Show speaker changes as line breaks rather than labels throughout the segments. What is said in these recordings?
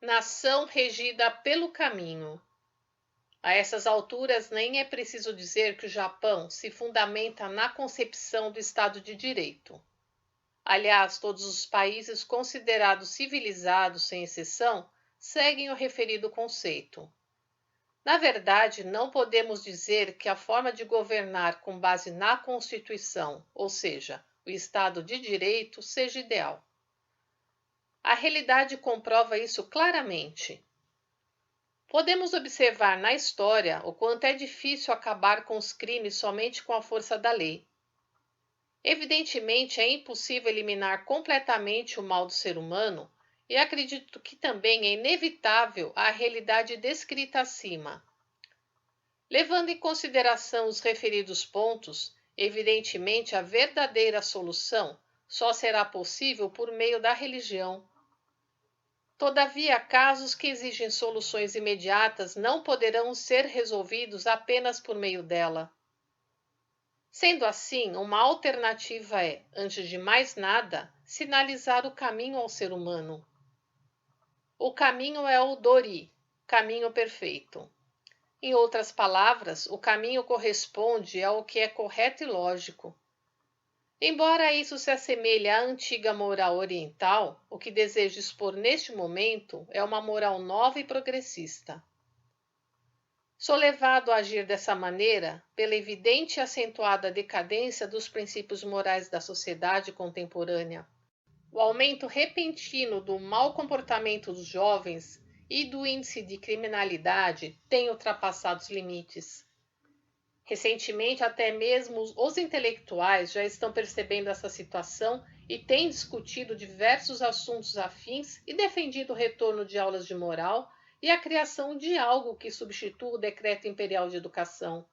Nação regida pelo caminho. A essas alturas, nem é preciso dizer que o Japão se fundamenta na concepção do Estado de Direito. Aliás, todos os países considerados civilizados, sem exceção, seguem o referido conceito. Na verdade, não podemos dizer que a forma de governar com base na Constituição, ou seja, o Estado de Direito, seja ideal. A realidade comprova isso claramente. Podemos observar na história o quanto é difícil acabar com os crimes somente com a força da lei. Evidentemente, é impossível eliminar completamente o mal do ser humano, e acredito que também é inevitável a realidade descrita acima. Levando em consideração os referidos pontos, evidentemente a verdadeira solução só será possível por meio da religião. Todavia, casos que exigem soluções imediatas não poderão ser resolvidos apenas por meio dela. Sendo assim, uma alternativa é, antes de mais nada, sinalizar o caminho ao ser humano. O caminho é o Dori, caminho perfeito. Em outras palavras, o caminho corresponde ao que é correto e lógico. Embora isso se assemelhe à antiga moral oriental, o que desejo expor neste momento é uma moral nova e progressista. Sou levado a agir dessa maneira pela evidente e acentuada decadência dos princípios morais da sociedade contemporânea. O aumento repentino do mau comportamento dos jovens e do índice de criminalidade tem ultrapassado os limites. Recentemente, até mesmo os intelectuais já estão percebendo essa situação e têm discutido diversos assuntos afins e defendido o retorno de aulas de moral e a criação de algo que substitua o Decreto Imperial de Educação.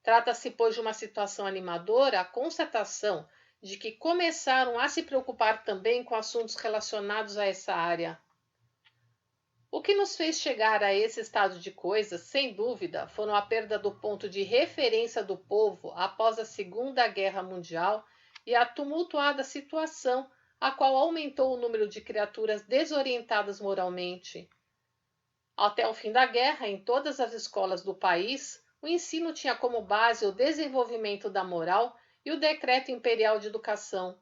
Trata-se, pois, de uma situação animadora a constatação de que começaram a se preocupar também com assuntos relacionados a essa área. O que nos fez chegar a esse estado de coisas, sem dúvida, foram a perda do ponto de referência do povo após a Segunda Guerra Mundial e a tumultuada situação, a qual aumentou o número de criaturas desorientadas moralmente. Até o fim da guerra, em todas as escolas do país, o ensino tinha como base o desenvolvimento da moral e o Decreto Imperial de Educação.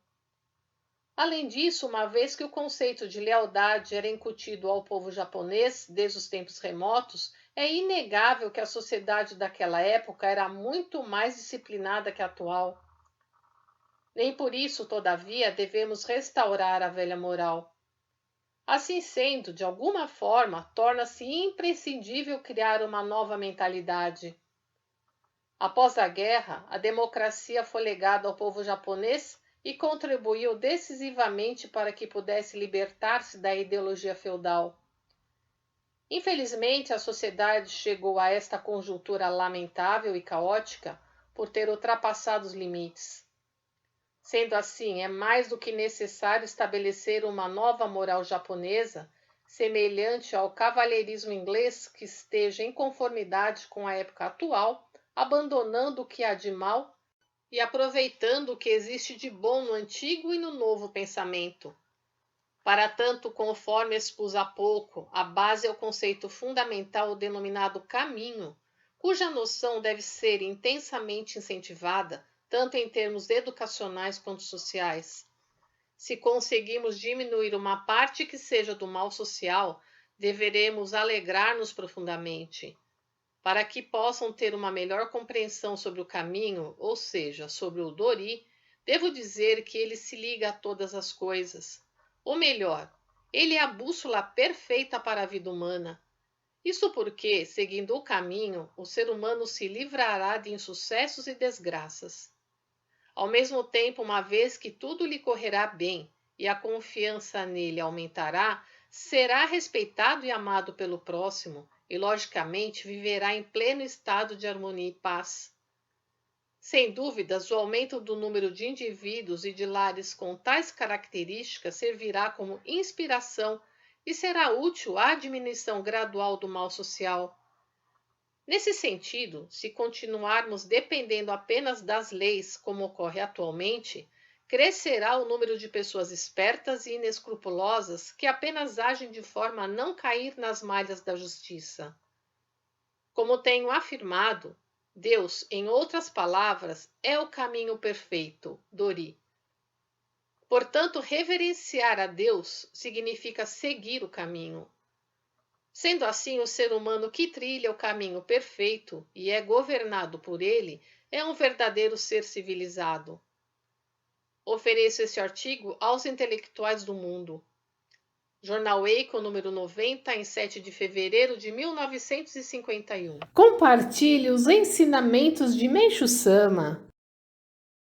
Além disso, uma vez que o conceito de lealdade era incutido ao povo japonês desde os tempos remotos, é inegável que a sociedade daquela época era muito mais disciplinada que a atual. Nem por isso, todavia, devemos restaurar a velha moral. Assim sendo, de alguma forma, torna-se imprescindível criar uma nova mentalidade. Após a guerra, a democracia foi legada ao povo japonês e contribuiu decisivamente para que pudesse libertar-se da ideologia feudal. Infelizmente, a sociedade chegou a esta conjuntura lamentável e caótica por ter ultrapassado os limites. Sendo assim, é mais do que necessário estabelecer uma nova moral japonesa, semelhante ao cavalheirismo inglês que esteja em conformidade com a época atual, abandonando o que há de mal e aproveitando o que existe de bom no antigo e no novo pensamento. Para tanto, conforme expus há pouco, a base é o conceito fundamental denominado caminho, cuja noção deve ser intensamente incentivada, tanto em termos educacionais quanto sociais. Se conseguirmos diminuir uma parte que seja do mal social, deveremos alegrar-nos profundamente. Para que possam ter uma melhor compreensão sobre o caminho, ou seja, sobre o Dori, devo dizer que ele se liga a todas as coisas. Ou melhor, ele é a bússola perfeita para a vida humana. Isso porque, seguindo o caminho, o ser humano se livrará de insucessos e desgraças. Ao mesmo tempo, uma vez que tudo lhe correrá bem e a confiança nele aumentará, será respeitado e amado pelo próximo, e, logicamente, viverá em pleno estado de harmonia e paz. Sem dúvidas, o aumento do número de indivíduos e de lares com tais características servirá como inspiração e será útil à diminuição gradual do mal social. Nesse sentido, se continuarmos dependendo apenas das leis, como ocorre atualmente, crescerá o número de pessoas espertas e inescrupulosas que apenas agem de forma a não cair nas malhas da justiça. Como tenho afirmado, Deus, em outras palavras, é o caminho perfeito, Dori. Portanto, reverenciar a Deus significa seguir o caminho. Sendo assim, o ser humano que trilha o caminho perfeito e é governado por ele é um verdadeiro ser civilizado. Ofereço esse artigo aos intelectuais do mundo. Jornal Eiko, número 90, em 7 de fevereiro de 1951.
Compartilhe os ensinamentos de Meishu Sama.